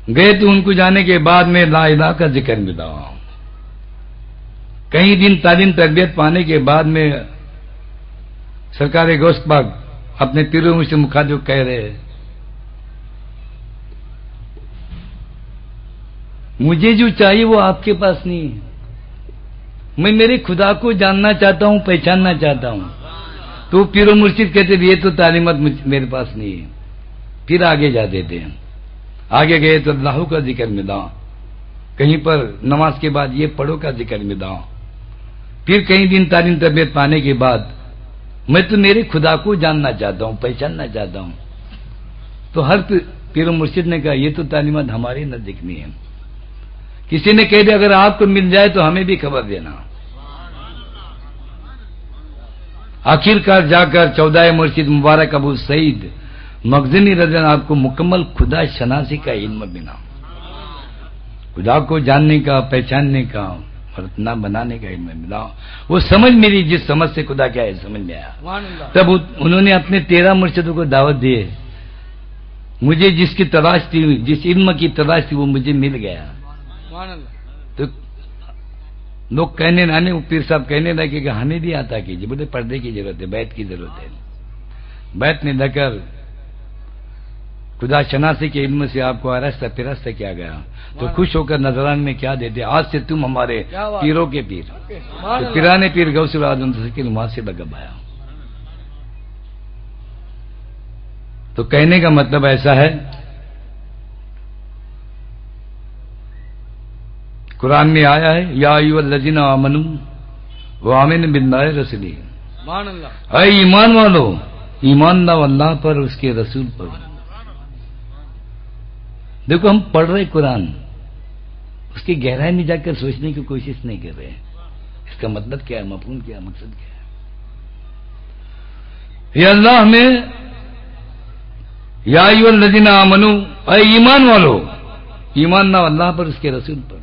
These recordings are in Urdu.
گئے تو ان کو جانے کے بعد میں لا الہ کا ذکر ملا. کئی دن تعلیم تربیت پانے کے بعد میں سرکار غوث پاک اپنے پیروں سے مخاطب کہہ رہے ہیں مجھے جو چاہیے وہ آپ کے پاس نہیں ہے. میں میرے خدا کو جاننا چاہتا ہوں, پہچاننا چاہتا ہوں. تو پیر و مرشد کہتے یہ تو تعلیمات میرے پاس نہیں ہے. پھر آگے جاتے تھے. آگے گئے تو اللہ کا ذکر ملا. کہیں پر نماز کے بعد یہ پڑھو کا ذکر ملا. پھر کئی دن تعلیم تربیت پانے کے بعد میں تو میرے خدا کو جاننا چاہتا ہوں, پہچاننا چاہتا ہوں. تو ہر پیر و مرشد نے کہا یہ تو تعلیمات ہماری نزدیک نہیں ہے. کسی نے کہہ دیا اگر آپ کو مل جائے تو ہمیں بھی خبر دینا. آخر کار جا کر 14 مرشد مبارک ابو سعید مخزنی رضی اللہ عنہ آپ کو مکمل خدا شناسی کا علم ملا. خدا کو جاننے کا, پہچاننے کا اور اپنا بنانے کا علم ملا. وہ سمجھ میری جس سمجھ سے خدا کیا ہے سمجھ میں آیا. تب انہوں نے اپنے 13 مرشدوں کو دعوت دی. مجھے جس کی تلاش تھی, جس علم کی تلاش تھی وہ مجھے مل گیا. تو لوگ کہنے نہ, پیر صاحب کہنے لگے کہ ہمیں بھی آتا کیجیے. بولے پردے کی ضرورت ہے, بیت کی ضرورت ہے. بیت میں لے کر خدا شناسی کے علم سے آپ کو آراستہ پراستہ کیا گیا. تو خوش ہو کر نظران میں کیا دیتے, آج سے تم ہمارے پیروں کے پیر. تو پیرانے پیر غوث الاعظم کے نماز سے لگب آیا. تو کہنے کا مطلب ایسا ہے قرآن میں آیا ہے یا ایھا الذین آمنوا وآمنوا باللہ رسولہ. اے ایمان والو, ایمان لاؤ اللہ پر, اس کے رسول پر. دیکھو ہم پڑھ رہے قرآن, اس کی گہرائی میں جا کر سوچنے کی کوشش نہیں کر رہے اس کا مطلب کیا ہے, مفہوم کیا ہے, مقصد کیا ہے. یہ اللہ ہمیں یا ایھا الذین آمنوا, اے ایمان والو, ایمان لاؤ اللہ پر, اس کے رسول پر.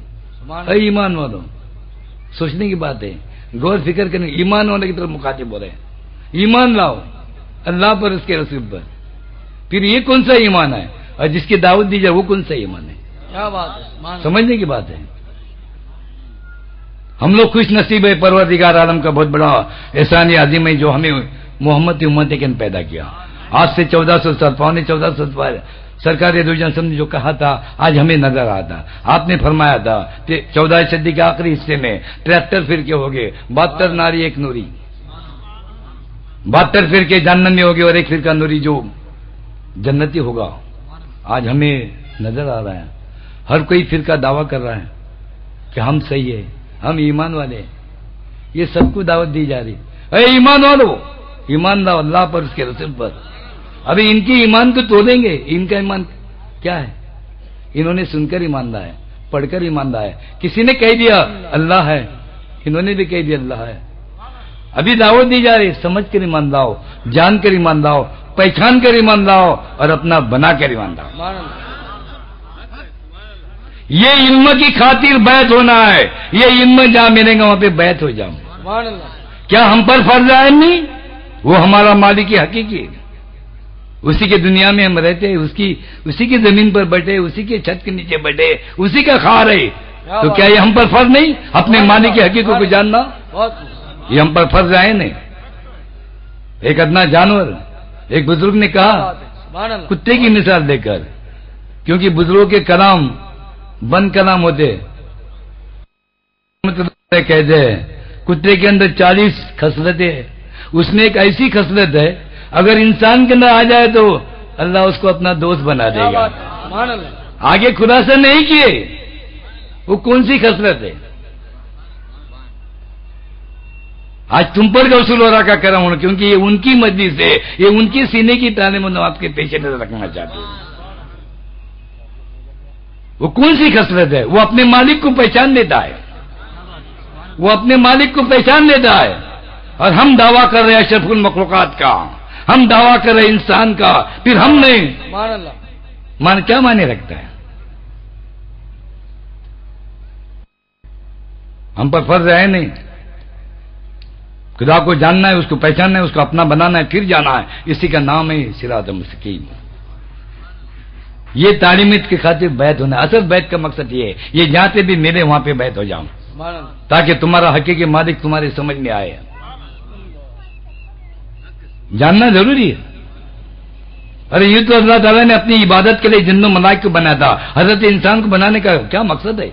اے ایمان والو, سوچنے کی بات ہے, غور فکر کرنے. ایمان والے کی طرف مخاطب ہو رہے ہیں. ایمان لاؤ اللہ پر, اس کے رسول پر. پھر یہ کون سا ایمان ہے, اور جس کی دعوت دی جائے وہ کون سا ایمان ہے. کیا بات ہے, سمجھنے کی بات ہے. ہم لوگ خوش نصیب ہے, پروردگار عالم کا بہت بڑا احسان عظیم ہے جو ہمیں محمد امت کے پیدا کیا. آج سے 1400 سال, پونے 1400 سال سرکار دو جہاں نے جو کہا تھا آج ہمیں نظر آتا. آپ نے فرمایا تھا کہ 14 صدی کے آخری حصے میں 73 فرقے ہو گئے, 72 ناری ایک نوری. 72 فرقے جہنم میں ہو گئے اور ایک فرقہ نوری جو جنتی ہوگا. آج ہمیں نظر آ رہا ہے ہر کوئی فرقہ دعویٰ کر رہا ہے کہ ہم صحیح ہے, ہم ایمان والے ہیں. یہ سب کو دعوت دی جا رہی. اے ایمان والو, ایمان لاؤ اللہ پر, اس کے رسول پر. ابھی ان کی ایمان کو تولیں گے. ان کا ایمان کیا ہے, انہوں نے سن کر ایمان لایا, پڑھ کر ایمان لایا. کسی نے کہہ دیا اللہ ہے, انہوں نے بھی کہہ دیا اللہ ہے. ابھی دعوت دی جا رہی, سمجھ کر ایمان لاؤ, جان کر ایمان لاؤ, پہچان کر ایمان لاؤ اور اپنا بنا کر ایمان لاؤ. یہ علم کی خاطر بیعت ہونا ہے. یہ علم جہاں ملے گا وہاں پہ بیعت ہو جاؤں. کیا ہم پر فرض ہے نہیں, وہ ہمارا مالک حقیقی ہے. اسی کے دنیا میں ہم رہتے, اسی کی زمین پر بیٹھے, اسی کے چھت کے نیچے بیٹھے, اسی کا کھا رہے. تو کیا یہ ہم پر فرض نہیں اپنے مالک کی حقیقت کو جاننا؟ یہ ہم پر فرض ہے نہیں. ایک ادنا جانور, ایک بزرگ نے کہا کتے کی مثال دے کر, کیونکہ بزرگوں کے کلام بند کلام ہوتے. کہتے ہیں کتے کے اندر 40 خصلتیں, اس میں ایک ایسی خصلت ہے اگر انسان کے اندر آ جائے تو اللہ اس کو اپنا دوست بنا دے گا. آگے خلاصہ نہیں کیے وہ کون سی خصلت ہے. آج تم پر غوث الورا کا کرم ہونا, کیونکہ یہ ان کی مجلس ہے, یہ ان کی سینے کی تعلیم آپ کے پیش نظر رکھنا چاہتے ہیں. وہ کون سی خصلت ہے, وہ اپنے مالک کو پہچان لیتا ہے, وہ اپنے مالک کو پہچان لیتا ہے. اور ہم دعویٰ کر رہے ہیں اشرف المخلوقات کا, ہم دعویٰ کر رہے ہیں انسان کا, پھر ہم نہیں کیا معنی رکھتا ہے. ہم پر فرض ہے نہیں. خدا کو جاننا ہے, اس کو پہچاننا ہے, اس کو اپنا بنانا ہے, پھر جانا ہے. اسی کا نام ہے صراط مستقیم. یہ تعلیمت کی خاطر بیعت ہونا. اصل بیعت کا مقصد یہ ہے یہ جہاں سے بھی ملے وہاں پہ بیعت ہو جاؤں تاکہ تمہارا حقیقی مالک تمہارے سمجھ میں آئے. جاننا ضروری ہے. ارے یہ تو اللہ تعالیٰ نے اپنی عبادت کے لیے جن و ملائک کو بنایا تھا. حضرت انسان کو بنانے کا کیا مقصد ہے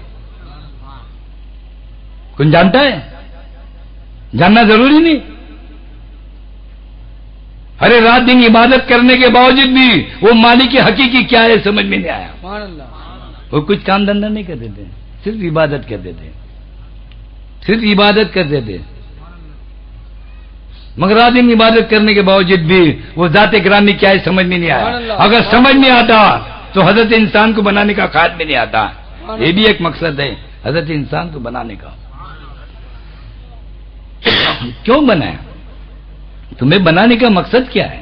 کون جانتا ہے؟ جاننا ضروری نہیں. ارے رات دن عبادت کرنے کے باوجود بھی وہ مالک کی حقیقی کیا ہے سمجھ میں نہیں آیا. وہ کچھ کام دھندا نہیں کرتے تھے, صرف عبادت کرتے تھے, صرف عبادت کرتے تھے. مگر رات دن عبادت کرنے کے باوجود بھی وہ ذات گرامی کیا ہے سمجھ میں نہیں آیا. اگر سمجھ نہیں آتا تو حضرت انسان کو بنانے کا خیال میں نہیں آتا. یہ بھی ایک مقصد ہے حضرت انسان کو بنانے کا. کیوں بنایا؟ تمہیں بنانے کا مقصد کیا ہے؟